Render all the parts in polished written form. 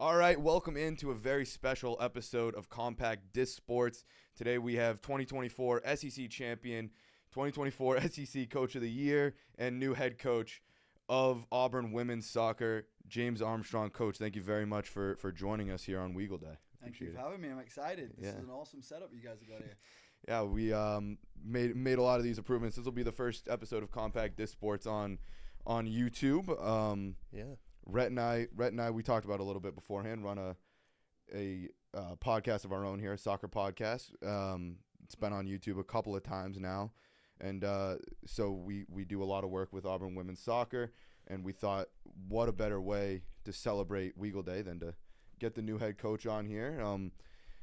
All right, welcome into a very special episode of Compact Disc Sports. Today we have 2024 SEC champion, 2024 SEC Coach of the Year, and new head coach of Auburn women's soccer, James Armstrong. Coach, thank you very much for joining us here on WEGL Day. Thank you for having me. I'm excited. This is an awesome setup you guys have got here. Yeah, we made a lot of these improvements. This will be the first episode of Compact Disc Sports on YouTube. Rett and I, we talked about it a little bit beforehand. Run a podcast of our own here, a soccer podcast. It's been on YouTube a couple of times now, and so we do a lot of work with Auburn women's soccer. And we thought, what a better way to celebrate WEGL Day than to get the new head coach on here.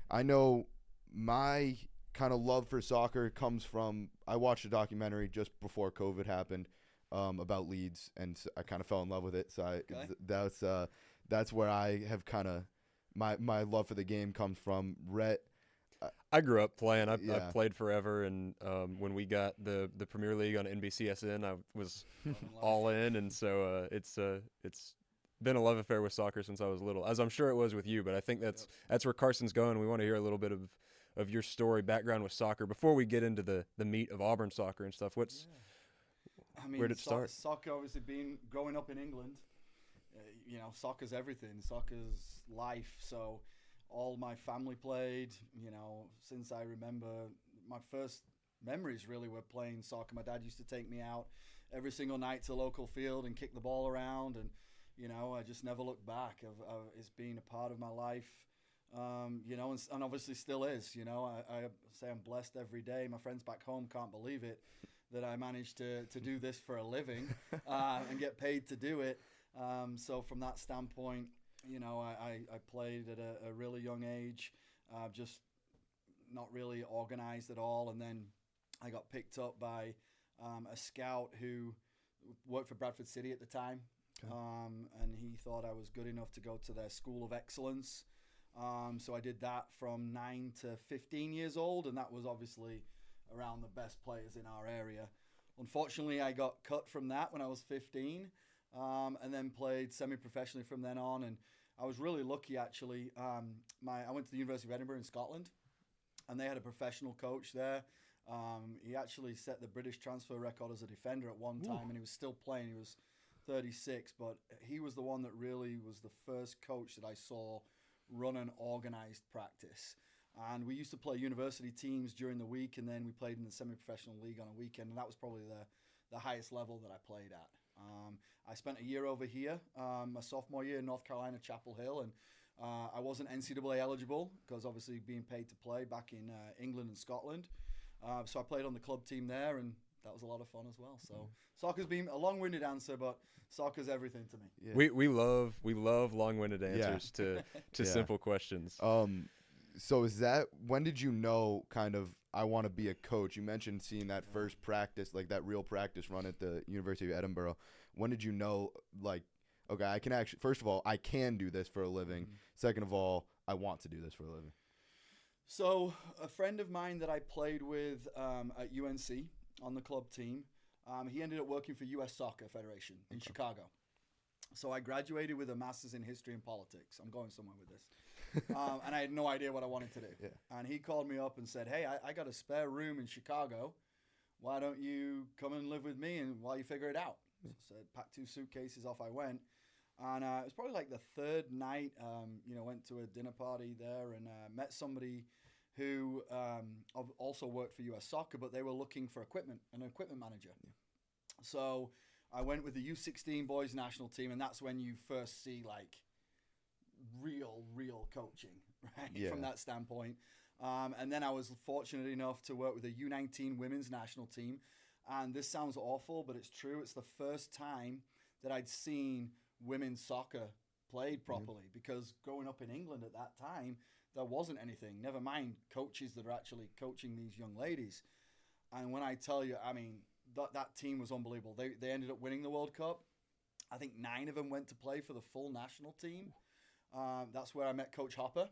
I know my kind of love for soccer comes from, I watched a documentary just before COVID happened about Leeds, and I kind of fell in love with it. So that's where I have kind of my love for the game comes from. Rett, I grew up playing. I played forever, and when we got the Premier League on NBCSN, I was all in, and so it's been a love affair with soccer since I was little, as I'm sure it was with you. But I think that's where Carson's going. We want to hear a little bit of your story, background with soccer, before we get into the meat of Auburn soccer and stuff. Where did it start? Soccer, obviously, growing up in England, soccer's everything. Soccer's life. So all my family played, since I remember. My first memories really were playing soccer. My dad used to take me out every single night to the local field and kick the ball around. And, I just never looked back. It's been a part of my life, and obviously still is. I say I'm blessed every day. My friends back home can't believe it, that I managed to do this for a living and get paid to do it. So from that standpoint, I played at a really young age, just not really organized at all. And then I got picked up by a scout who worked for Bradford City at the time. Okay. And he thought I was good enough to go to their School of Excellence. So I did that from 9 to 15 years old, and that was obviously around the best players in our area. Unfortunately, I got cut from that when I was 15, and then played semi-professionally from then on. And I was really lucky, actually. I went to the University of Edinburgh in Scotland, and they had a professional coach there. He actually set the British transfer record as a defender at one time, and he was still playing. He was 36, but he was the one that really was the first coach that I saw run an organized practice. And we used to play university teams during the week, and then we played in the semi-professional league on a weekend, and that was probably the highest level that I played at. I spent a year over here, my sophomore year in North Carolina, Chapel Hill, and I wasn't NCAA eligible because obviously being paid to play back in England and Scotland. So I played on the club team there, and that was a lot of fun as well. So soccer's been a long-winded answer, but soccer's everything to me. Yeah. We love long-winded answers to simple questions. So when did you know kind of I want to be a coach? You mentioned seeing that first practice, like that real practice run at the University of Edinburgh. When did you know, like, okay, I can actually, first of all, I can do this for a living. Mm-hmm. Second of all, I want to do this for a living. So a friend of mine that I played with at UNC on the club team, he ended up working for U.S. Soccer Federation in Chicago. So I graduated with a master's in history and politics. I'm going somewhere with this. And I had no idea what I wanted to do. Yeah. And he called me up and said, hey, I got a spare room in Chicago. Why don't you come and live with me and while you figure it out? So I said, packed 2 suitcases, off I went. And it was probably like the third night, went to a dinner party there and met somebody who also worked for U.S. Soccer, but they were looking for an equipment manager. Yeah. So I went with the U16 boys national team, and that's when you first see like real coaching, right? Yeah. From that standpoint. And then I was fortunate enough to work with the U19 women's national team. And this sounds awful, but it's true. It's the first time that I'd seen women's soccer played properly, because growing up in England at that time, there wasn't anything, never mind coaches that are actually coaching these young ladies. And when I tell you, I mean, that team was unbelievable. They ended up winning the World Cup. I think 9 of them went to play for the full national team. That's where I met Coach Hopper.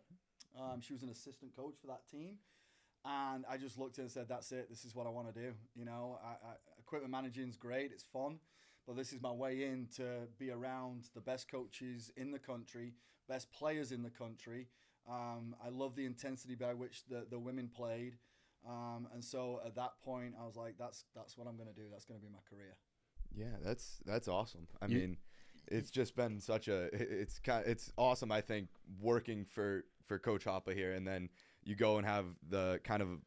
She was an assistant coach for that team. And I just looked at it and said, that's it. This is what I want to do. Equipment managing is great. It's fun. But this is my way in to be around the best coaches in the country best players in the country. I love the intensity by which the women played. And so at that point, I was like, that's what I'm going to do. That's going to be my career. Yeah, that's awesome. I mean, it's just been such it's awesome. I think working for Coach Hoppe here, and then you go and have the kind of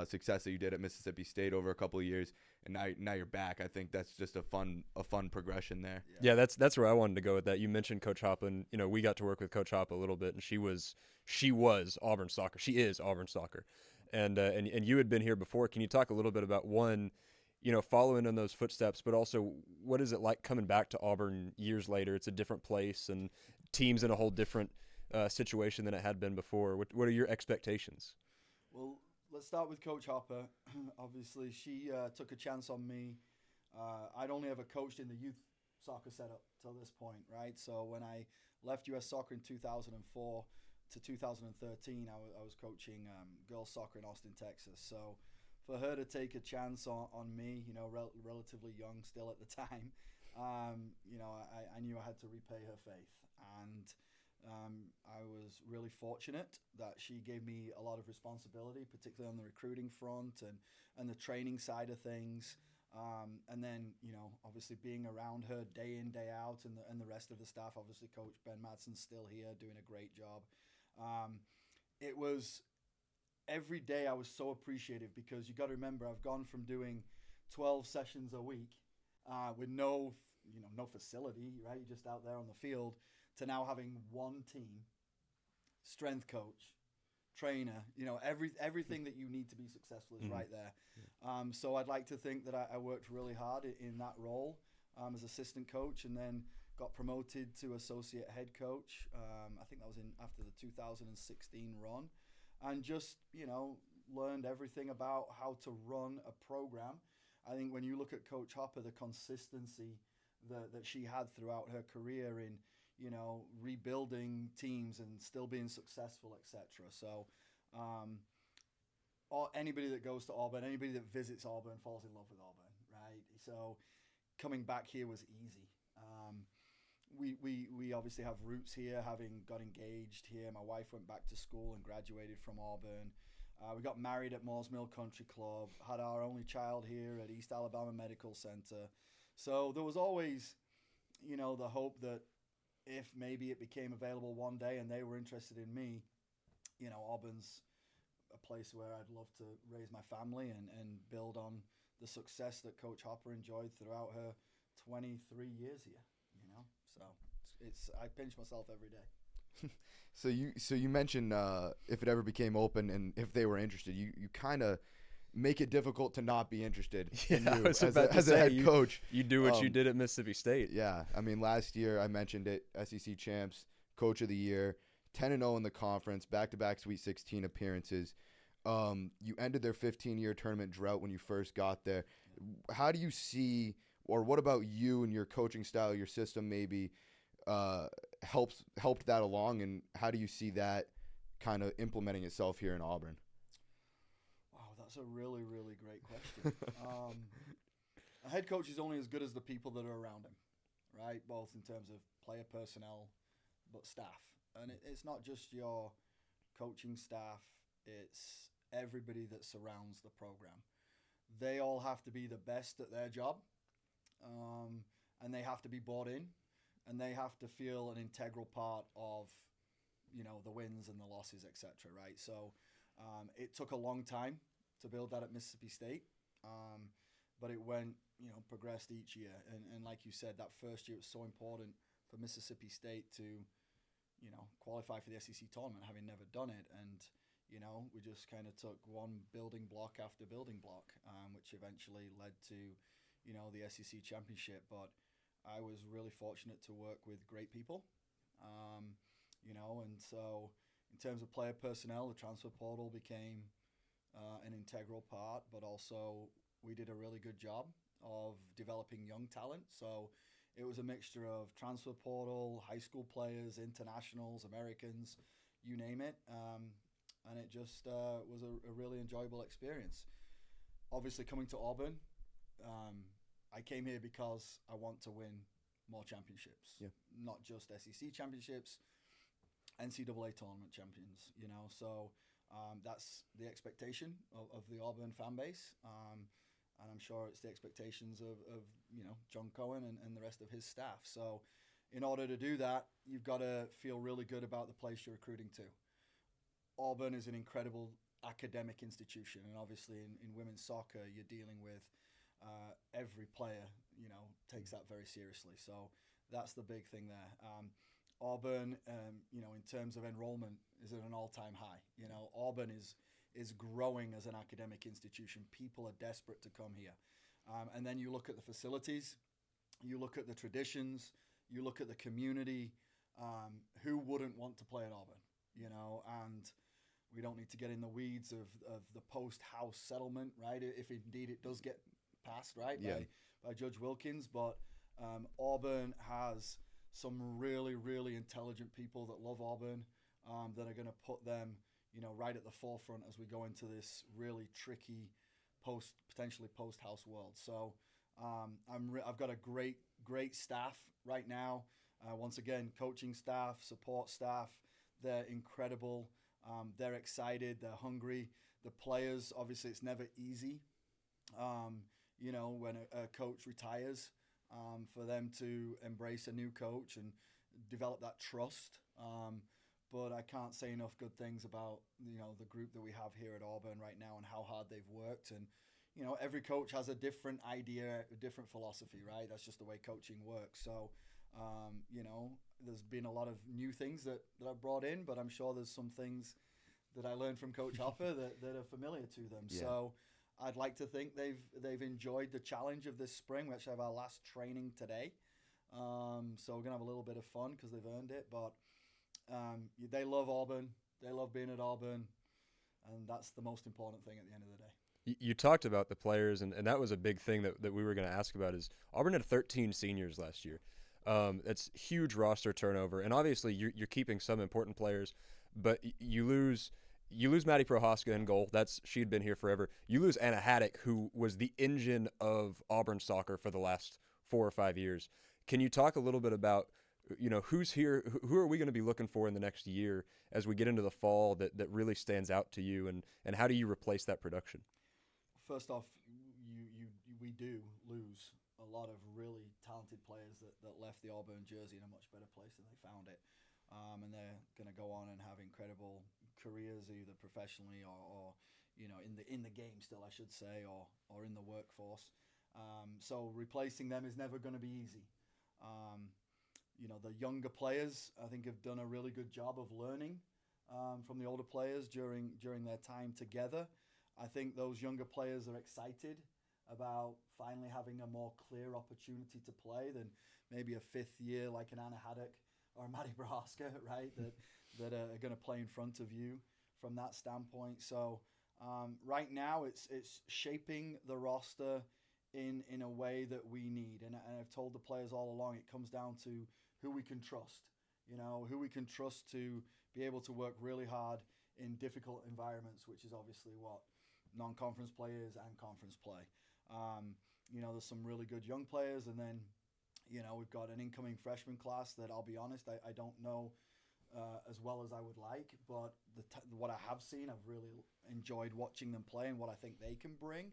success that you did at Mississippi State over a couple of years, and now you're back. I think that's just a fun progression there. Yeah, that's where I wanted to go with that. You mentioned Coach Hoppe, and we got to work with Coach Hoppe a little bit, and she was Auburn soccer. She is Auburn soccer, and you had been here before. Can you talk a little bit about one, following in those footsteps, but also what is it like coming back to Auburn years later? It's a different place, and teams in a whole different situation than it had been before. What are your expectations? Well, let's start with Coach Hoppe. Obviously, she took a chance on me. I'd only ever coached in the youth soccer setup till this point, right? So when I left U.S. Soccer in 2004 to 2013, I was coaching girls soccer in Austin, Texas. So for her to take a chance on me, relatively young still at the time, I knew I had to repay her faith. And I was really fortunate that she gave me a lot of responsibility, particularly on the recruiting front and the training side of things. And then, obviously being around her day in, day out, and the rest of the staff. Obviously, Coach Ben Madsen's still here doing a great job. It was every day I was so appreciative, because you got to remember, I've gone from doing 12 sessions a week with no facility, right? You're just out there on the field, to now having one team, strength coach, trainer, everything that you need to be successful is right there. So I'd like to think that I worked really hard in that role as assistant coach, and then got promoted to associate head coach. I think that was after the 2016 run, and just, learned everything about how to run a program. I think when you look at Coach Hoppe, the consistency that she had throughout her career in, rebuilding teams and still being successful, etc. So anybody that goes to Auburn, anybody that visits Auburn falls in love with Auburn, right? So coming back here was easy. We obviously have roots here, having got engaged here. My wife went back to school and graduated from Auburn. We got married at Moores Mill Country Club, had our only child here at East Alabama Medical Center. So there was always, the hope that if maybe it became available one day and they were interested in me, Auburn's a place where I'd love to raise my family and build on the success that Coach Hoppe enjoyed throughout her 23 years here, So I pinch myself every day. So you mentioned if it ever became open and if they were interested, you kind of make it difficult to not be interested in you as a head coach. You do what you did at Mississippi State. Yeah, I mean, last year I mentioned it, SEC champs, coach of the year, 10-0 in the conference, back-to-back Sweet 16 appearances. You ended their 15-year tournament drought when you first got there. How do you see, or what about you and your coaching style, your system maybe helped that along, and how do you see that kind of implementing itself here in Auburn? That's a really, really great question. A head coach is only as good as the people that are around him, right? Both in terms of player personnel, but staff. And it's not just your coaching staff, it's everybody that surrounds the program. They all have to be the best at their job, and they have to be bought in, and they have to feel an integral part of, the wins and the losses, etc., right? So it took a long time to build that at Mississippi State, but it went, progressed each year. And like you said, that first year it was so important for Mississippi State to, qualify for the SEC tournament, having never done it. And, we just kind of took one building block after building block, which eventually led to, the SEC championship. But I was really fortunate to work with great people, and so in terms of player personnel, the transfer portal became an integral part, but also we did a really good job of developing young talent. So it was a mixture of transfer portal, high school players, internationals, Americans, you name it. And it just was a really enjoyable experience. Obviously, coming to Auburn, I came here because I want to win more championships. Yeah. Not just SEC championships, NCAA tournament champions, you know, so that's the expectation of the Auburn fan base. And I'm sure it's the expectations of you know, John Cohen and the rest of his staff. So in order to do that, you've got to feel really good about the place you're recruiting to. Auburn is an incredible academic institution, and obviously in women's soccer, you're dealing with every player, you know, takes that very seriously. So that's the big thing there. Auburn, you know, in terms of enrollment, is at an all-time high. You know, Auburn is growing as an academic institution. People are desperate to come here. And then you look at the facilities, you look at the traditions, you look at the community. Who wouldn't want to play at Auburn? You know, and we don't need to get in the weeds of the post-house settlement, right? If indeed it does get passed, right, by Judge Wilkins. But Auburn has some really, really intelligent people that love Auburn, that are going to put them, you know, right at the forefront as we go into this really tricky potentially post-house world. So I've got a great staff right now. Once again, coaching staff, support staff, they're incredible. They're excited. They're hungry. The players, obviously, it's never easy, you know, when a coach retires, for them to embrace a new coach and develop that trust. But I can't say enough good things about, you know, the group that we have here at Auburn right now and how hard they've worked. And, you know, every coach has a different idea, a different philosophy, right? That's just the way coaching works. So, you know, there's been a lot of new things that I've brought in, but I'm sure there's some things that I learned from Coach Hopper that are familiar to them. Yeah. So I'd like to think they've enjoyed the challenge of this spring. We actually have our last training today. So we're going to have a little bit of fun because they've earned it. But they love Auburn. They love being at Auburn. And that's the most important thing at the end of the day. You talked about the players, and that was a big thing that we were going to ask about. Is Auburn had 13 seniors last year. That's huge roster turnover, and obviously you're keeping some important players, but you lose Maddie Prohaska in goal. She'd been here forever. You lose Anna Haddock, who was the engine of Auburn soccer for the last 4 or 5 years. Can you talk a little bit about, you know, who's here? Who are we going to be looking for in the next year as we get into the fall that really stands out to you, and how do you replace that production? First off, we do lose a lot of really talented players that left the Auburn jersey in a much better place than they found it. And they're going to go on and have incredible careers, either professionally or you know, in the game still, I should say, or in the workforce. So replacing them is never going to be easy. You know, the younger players, I think, have done a really good job of learning from the older players during their time together. I think those younger players are excited about finally having a more clear opportunity to play than maybe a fifth year like an Anna Haddock or a Maddie Prohaska, right, that are going to play in front of you from that standpoint. So right now it's shaping the roster in a way that we need. And I've told the players all along, it comes down to who we can trust, you know, who we can trust to be able to work really hard in difficult environments, which is obviously what non-conference play is and conference play. You know, there's some really good young players, and then, you know, we've got an incoming freshman class that, I'll be honest, I don't know as well as I would like, but what I have seen, I've really enjoyed watching them play and what I think they can bring.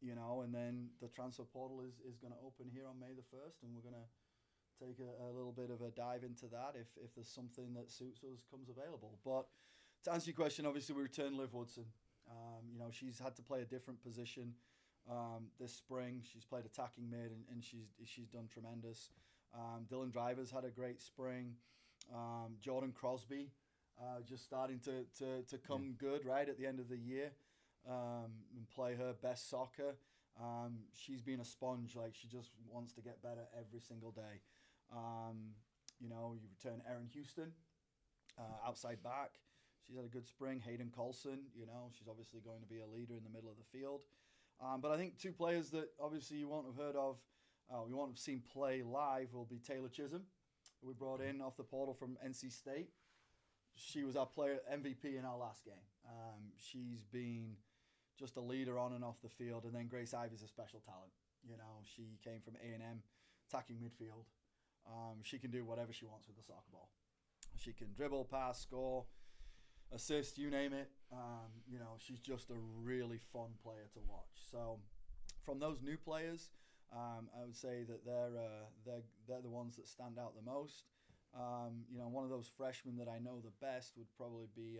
You know, and then the transfer portal is going to open here on May the 1st, and we're going to take a little bit of a dive into that if there's something that suits us comes available. But to answer your question, obviously we return Liv Woodson. You know, she's had to play a different position this spring. She's played attacking mid, and she's done tremendous. Dylan Driver's had a great spring. Jordan Crosby just starting to come good right at the end of the year and play her best soccer. She's been a sponge. Like, she just wants to get better every single day. You know, you return Erin Houston, outside back. She's had a good spring. Hayden Carson, you know, she's obviously going to be a leader in the middle of the field. But I think two players that obviously you won't have heard of, you won't have seen play live, will be Taylor Chisholm, who we brought in off the portal from NC State. She was our player MVP in our last game. She's been just a leader on and off the field. And then Grace Ivy's a special talent. You know, she came from A&M, attacking midfield. She can do whatever she wants with the soccer ball. She can dribble, pass, score, assist, you name it. She's just a really fun player to watch. So from those new players, I would say that they're the ones that stand out the most. One of those freshmen that I know the best would probably be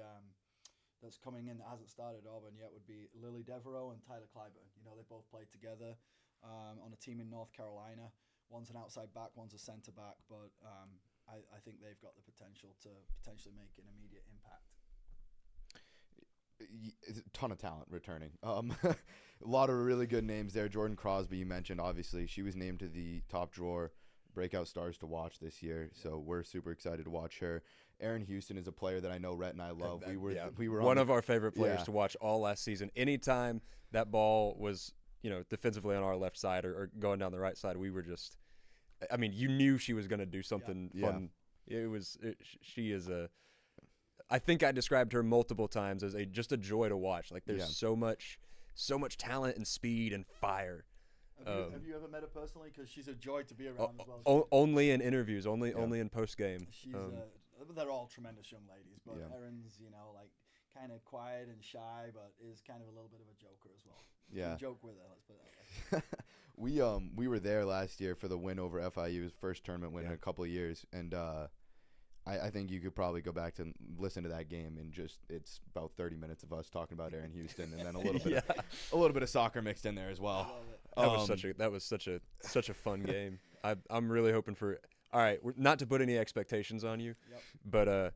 that's coming in that hasn't started at Auburn yet would be Lily Devereaux and Tyler Clyburn. They both played together on a team in North Carolina. One's an outside back, one's a center back, but I think they've got the potential to potentially make an immediate impact. A ton of talent returning. A lot of really good names there. Jordan Crosby, you mentioned, obviously. She was named to the top drawer breakout stars to watch this year, so we're super excited to watch her. Erin Houston is a player that I know Rhett and I love. We were one of our favorite players to watch all last season. Anytime that ball was, defensively on our left side or going down the right side, we were just, you knew she was going to do something fun. She is I think I described her multiple times as just a joy to watch. Like there's so much talent and speed and fire. Have you ever met her personally? Because she's a joy to be around as well. Only in interviews, only in post game. They're all tremendous young ladies, but Erin's kind of quiet and shy, but is kind of a little bit of a joker as well. Yeah, we joke with her. Let's put it that way. We were there last year for the win over FIU's first tournament win in a couple of years, and I think you could probably go back to listen to that game and it's about 30 minutes of us talking about Erin Houston and then a little bit of soccer mixed in there as well. That was such a fun game. I'm really hoping for. All right, not to put any expectations on you, but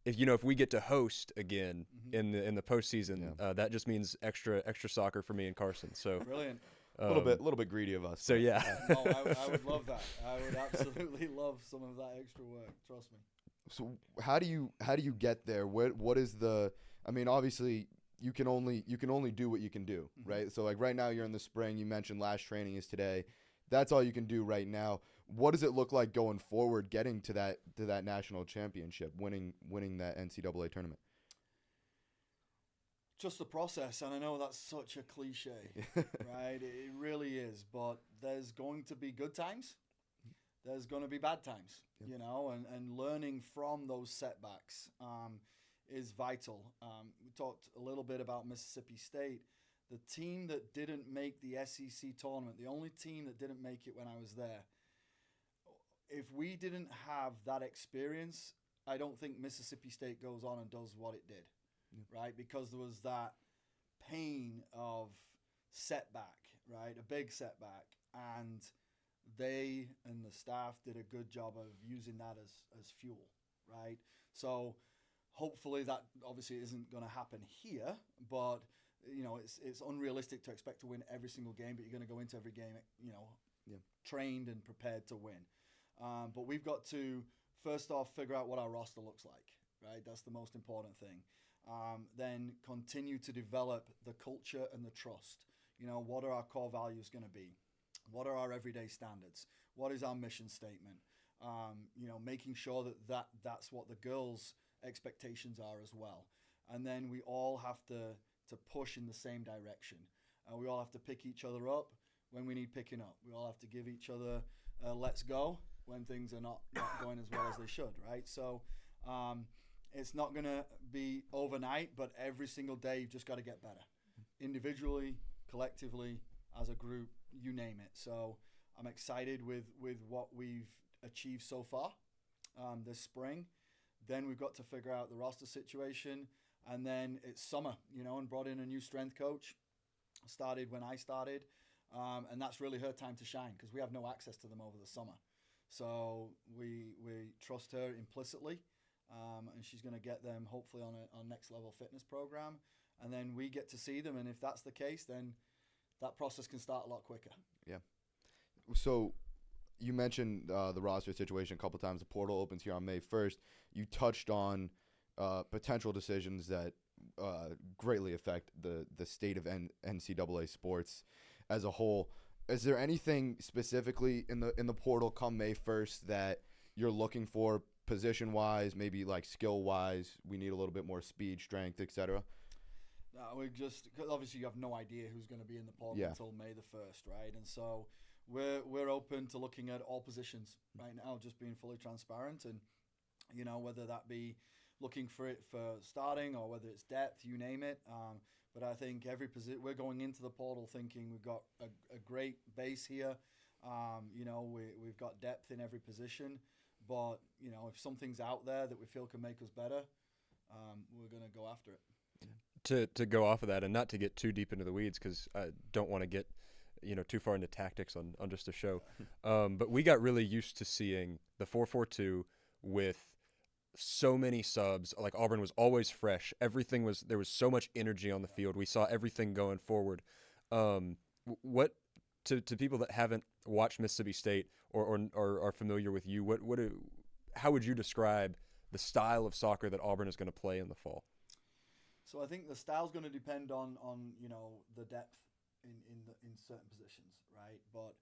if we get to host again in the postseason, that just means extra soccer for me and Carson. So brilliant. A little bit greedy of us. So yeah. No, I would love that. I would absolutely love some of that extra work. Trust me. So how do you get there? What is the? Obviously you can only do what you can do, right? So right now you're in the spring. You mentioned last training is today. That's all you can do right now. What does it look like going forward, getting to that national championship, winning that NCAA tournament? Just the process, and I know that's such a cliche, right? It really is, but there's going to be good times. There's going to be bad times, and learning from those setbacks is vital. We talked a little bit about Mississippi State. The team that didn't make the SEC tournament, the only team that didn't make it when I was there, if we didn't have that experience, I don't think Mississippi State goes on and does what it did, right? Because there was that pain of setback, right? A big setback, and they and the staff did a good job of using that as fuel, right? So hopefully that obviously isn't going to happen here, but it's unrealistic to expect to win every single game, but you're going to go into every game, trained and prepared to win. But we've got to first off figure out what our roster looks like, right? That's the most important thing. Then continue to develop the culture and the trust. What are our core values going to be? What are our everyday standards? What is our mission statement? Making sure that's what the girls' expectations are as well. And then we all have to push in the same direction. We all have to pick each other up when we need picking up. We all have to give each other a let's go when things are not going as well as they should, right? So it's not going to be overnight, but every single day you've just got to get better. Individually, collectively, as a group, you name it. So I'm excited with what we've achieved so far this spring. Then we've got to figure out the roster situation. And then it's summer, and brought in a new strength coach. Started when I started. And that's really her time to shine because we have no access to them over the summer. So we trust her implicitly. And she's going to get them hopefully on a next level fitness program. And then we get to see them. And if that's the case, then that process can start a lot quicker. Yeah. So you mentioned the roster situation a couple times. The portal opens here on May 1st. You touched on potential decisions that greatly affect the state of NCAA sports as a whole. Is there anything specifically in the portal come May 1st that you're looking for position-wise, maybe like skill-wise? We need a little bit more speed, strength, etc. No, because obviously you have no idea who's going to be in the portal until May the 1st, right? And so we're open to looking at all positions right now, just being fully transparent. And whether that be looking for it for starting or whether it's depth, you name it. But I think we're going into the portal thinking we've got a great base here. We've got depth in every position. But, if something's out there that we feel can make us better, we're going to go after it. To go off of that and not to get too deep into the weeds because I don't want to get too far into tactics on just a show. But we got really used to seeing the 4-4-2 with so many subs. Like Auburn was always fresh. There was so much energy on the field. We saw everything going forward. What to people that haven't watched Mississippi State or are familiar with you, how would you describe the style of soccer that Auburn is going to play in the fall? So I think the style's going to depend on the depth in certain positions, right? But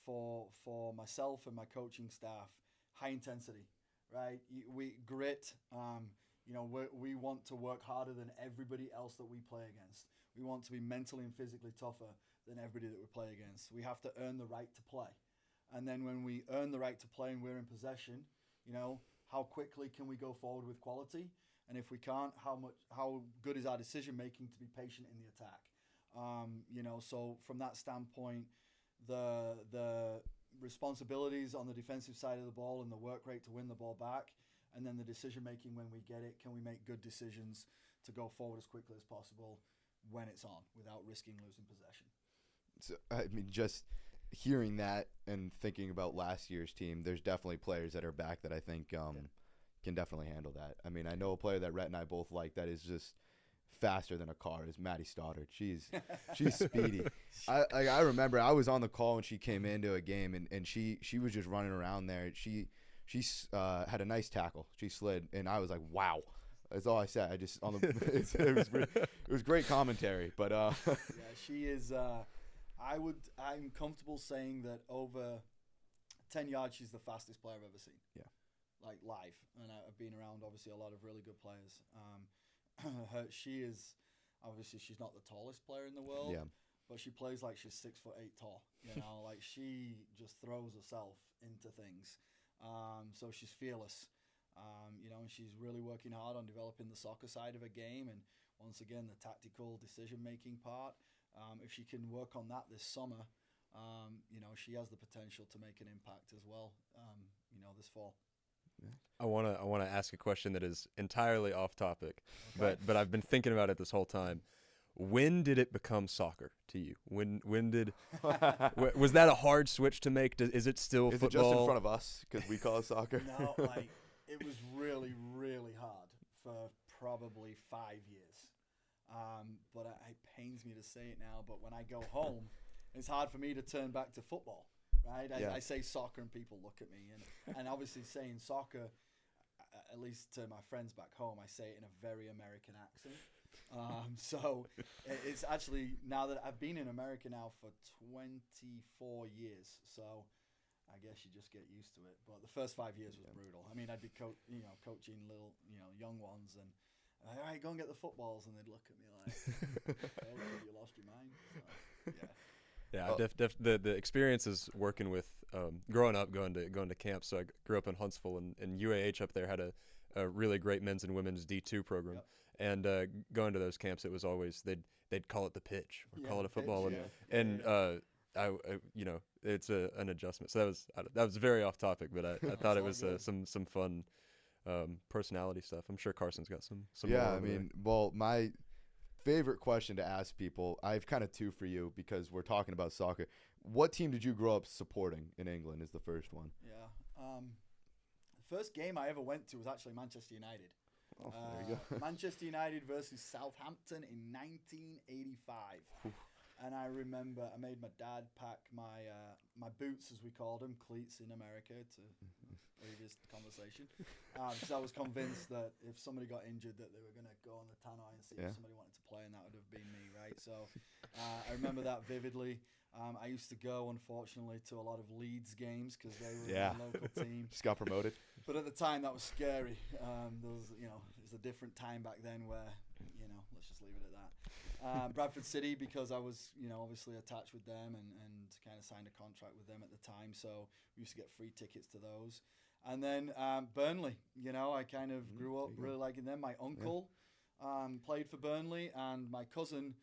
for myself and my coaching staff, high intensity, right? We grit. We want to work harder than everybody else that we play against. We want to be mentally and physically tougher than everybody that we play against. We have to earn the right to play. And then when we earn the right to play and we're in possession, how quickly can we go forward with quality? And if we can't, how good is our decision making to be patient in the attack? So from that standpoint, the responsibilities on the defensive side of the ball and the work rate to win the ball back, and then the decision making when we get it, can we make good decisions to go forward as quickly as possible when it's on without risking losing possession? So, I mean, just hearing that and thinking about last year's team, there's definitely players that are back that I think can definitely handle that. I mean, I know a player that Rett and I both like that is just faster than a car is Maddie Stoddard. She's speedy. I remember I was on the call when she came into a game and she was just running around there. She had a nice tackle. She slid and I was like, wow. That's all I said. I just it was great commentary. But yeah, she is. I'm comfortable saying that over 10 yards, she's the fastest player I've ever seen. Yeah, like live, and I've been around obviously a lot of really good players. She is obviously she's not the tallest player in the world. Yeah. But she plays like she's 6'8" tall. Like she just throws herself into things. So she's fearless. And she's really working hard on developing the soccer side of her game, and once again the tactical decision-making part. If she can work on that this summer, she has the potential to make an impact as well. This fall. I want to ask a question that is entirely off topic, okay. but I've been thinking about it this whole time. When did it become soccer to you? When did was that a hard switch to make? Is it still football? Is it just in front of us because we call it soccer? No, it was really, really hard for probably 5 years. But it pains me to say it now, but when I go home, it's hard for me to turn back to football, right? I say soccer and people look at me. And obviously saying soccer, at least to my friends back home, I say it in a very American accent. So it's actually, now that I've been in America now for 24 years, so I guess you just get used to it. But the first 5 years was brutal. I mean, I'd be coaching little, young ones, and all right, go and get the footballs, and they'd look at me like, "Oh, you lost your mind." So, yeah. The experiences working with growing up, going to camps. So I grew up in Huntsville, and UAH up there had a really great men's and women's D2 program. Yep. And going to those camps, it was always they'd call it the pitch or call it a football, it's an adjustment. So that was very off topic, but I thought it was some fun personality stuff. I'm sure Carson's got some. Yeah, I mean, well, my favorite question to ask people, I have kind of two for you because we're talking about soccer. What team did you grow up supporting in England? Is the first one. Yeah, the first game I ever went to was actually Manchester United. Oh, there you go. Manchester United versus Southampton in 1985. And I remember I made my dad pack my boots, as we called them, cleats in America, to previous conversation. Because I was convinced that if somebody got injured that they were going to go on the tannoy and see if somebody wanted to play, and that would have been me, right? So I remember that vividly. I used to go, unfortunately, to a lot of Leeds games because they were my local team. Just got promoted. But at the time, that was scary. There was, it was a different time back then where, let's just leave it at that. Bradford City, because I was, obviously attached with them and kind of signed a contract with them at the time. So we used to get free tickets to those. And then Burnley, you know, I kind of grew up really liking them. My uncle played for Burnley, and my cousin,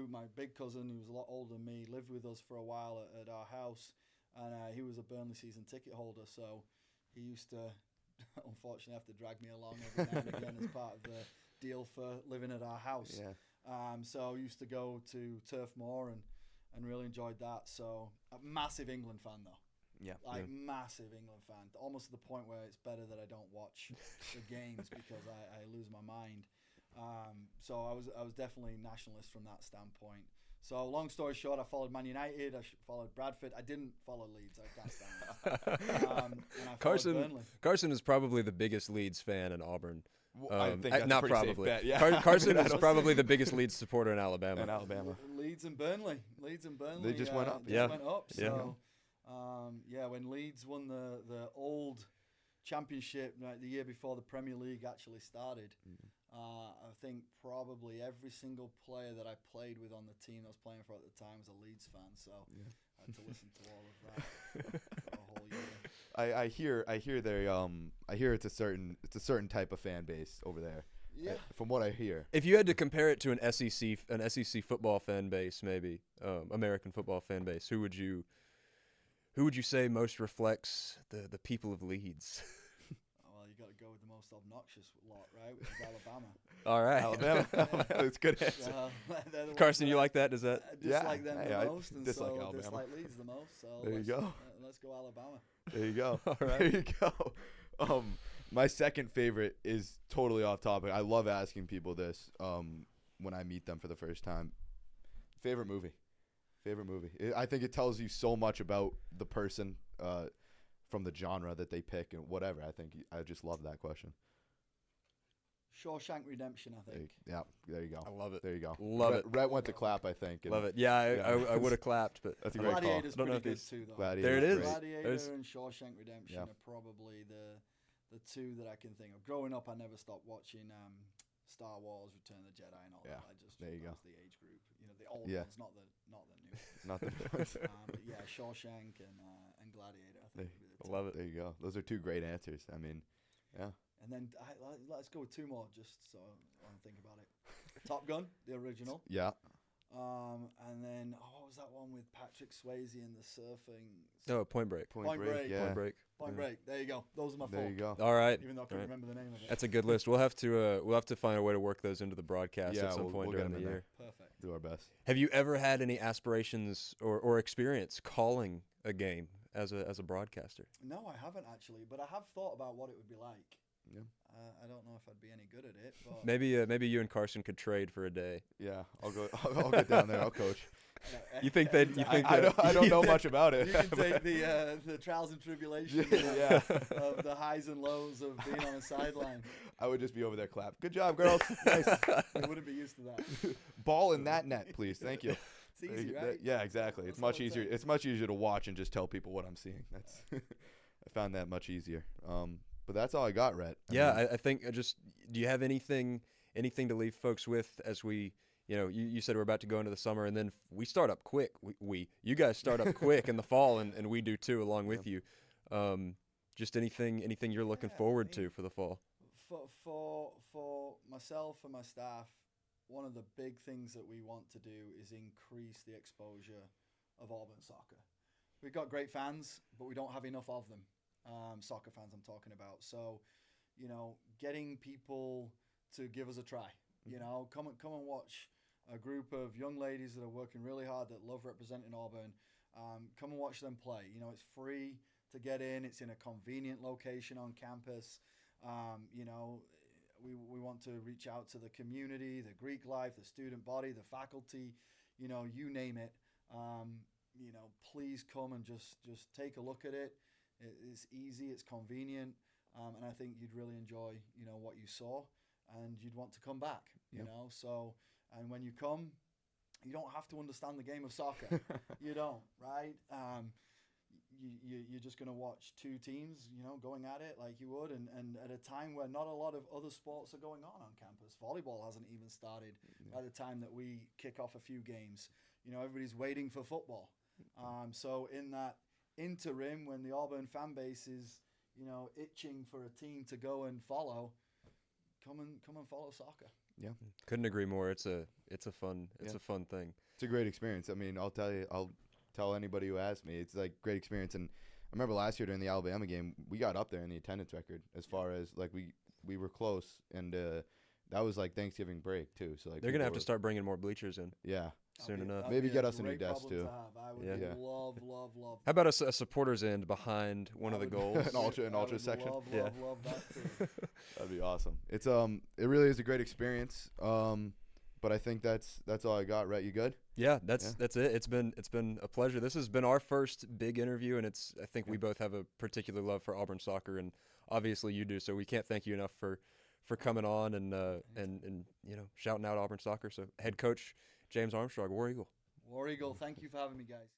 my big cousin, who was a lot older than me, lived with us for a while at our house, and he was a Burnley season ticket holder, so he used to unfortunately have to drag me along every now and again as part of the deal for living at our house. So I used to go to Turf Moor and really enjoyed that. So a massive England fan though. Massive England fan, almost to the point where it's better that I don't watch the games because I lose my mind. So I was definitely nationalist from that standpoint. So long story short, I followed Man United. I followed Bradford. I didn't follow Leeds. I can't stand that. And I followed Burnley. Carson is probably the biggest Leeds fan in Auburn. I think that's not a pretty probably. safe bet. Yeah. Carson is probably the biggest Leeds supporter in Alabama. Leeds and Burnley. They just went up. Went up. So, when Leeds won the old championship the year before the Premier League actually started, I think probably every single player that I played with on the team I was playing for at the time was a Leeds fan. So I had to listen to all of that for a whole year. I hear it's a certain type of fan base over there. Yeah. From what I hear. If you had to compare it to an SEC football fan base, maybe American football fan base, who would you say most reflects the people of Leeds? Well, you got to go with the most obnoxious lot, right? Which is Alabama. All right. Alabama. That's a good answer. Carson, you like that? Is that? Dislike them the most, and dislike so Alabama. dislike Leeds the most. So there you go. Let's go Alabama. There you go. All right. There you go. My second favorite is totally off topic. I love asking people this when I meet them for the first time. Favorite movie. I think it tells you so much about the person from the genre that they pick and whatever. I just love that question. Shawshank Redemption, I think. There you go. I love it. There you go. Love it. Rhett went to clap, I think. Love it. Yeah, I would have clapped, but that's a great call. Gladiator's pretty good too, though. There it is. Gladiator and Shawshank Redemption are probably the two that I can think of. Growing up, I never stopped watching Star Wars, Return of the Jedi, and all that. There you go. The age group, the old ones, not the new ones. Not the new ones. But yeah, Shawshank and Gladiator. I think I love it. There you go. Those are two great answers. I mean, yeah. And then let's go with two more, just so I want to think about it. Top Gun, the original. Yeah. And then what was that one with Patrick Swayze and the surfing? Oh, Point Break. Point Break. Yeah. Point Break. There you go. Those are my four. There you go. All right. Even though I can't remember the name of it. That's a good list. We'll have to find a way to work those into the broadcast at some point during the year. Perfect. Do our best. Have you ever had any aspirations or experience calling a game as a broadcaster? No, I haven't actually, but I have thought about what it would be like. Yeah. I don't know if I'd be any good at it, but maybe you and Carson could trade for a day. Yeah, I'll get down there. I'll coach. You think that? I don't know much about it. You can take the trials and tribulations of the highs and lows of being on the sideline. I would just be over there clap. Good job, girls. Nice. I wouldn't be used to that. Ball in that net, please. Thank you. It's easy, right? Yeah, exactly. It's much easier. It's much easier to watch and just tell people what I'm seeing. That's I found that much easier. But that's all I got, Rhett. I think do you have anything to leave folks with as we, you said we're about to go into the summer and then we start up quick. You guys start up quick in the fall and we do too along with you. Just anything you're looking forward to for the fall? For myself and my staff, one of the big things that we want to do is increase the exposure of Auburn soccer. We've got great fans, but we don't have enough of them. Soccer fans I'm talking about. So, getting people to give us a try. Come and watch a group of young ladies that are working really hard that love representing Auburn. Come and watch them play. It's free to get in. It's in a convenient location on campus. We want to reach out to the community, the Greek life, the student body, the faculty, you name it. Please come and just take a look at it. It's easy, it's convenient, and I think you'd really enjoy, what you saw, and you'd want to come back, you know. So, and when you come, you don't have to understand the game of soccer. You don't, right? You're just going to watch two teams, going at it like you would, and at a time where not a lot of other sports are going on campus. Volleyball hasn't even started by the time that we kick off a few games. Everybody's waiting for football. So in that interim, when the Auburn fan base is, itching for a team to go and follow, come and follow soccer. Yeah, couldn't agree more. It's a fun thing. It's a great experience. I mean, I'll tell anybody who asks me, it's like great experience. And I remember last year during the Alabama game, we got up there in the attendance record as far as like we were close, and that was like Thanksgiving break too. So like they're gonna have to start bringing more bleachers in. Yeah. Soon enough. Maybe get us a new desk too. I would love. How about a supporters end behind one of the goals? an ultra section. Love that too. That'd be awesome. It's it really is a great experience. But I think that's all I got. Rett, you good? Yeah, that's it. It's been a pleasure. This has been our first big interview, and I think we both have a particular love for Auburn soccer, and obviously you do. So we can't thank you enough for coming on and shouting out Auburn soccer. So head coach James Armstrong, War Eagle. War Eagle, thank you for having me, guys.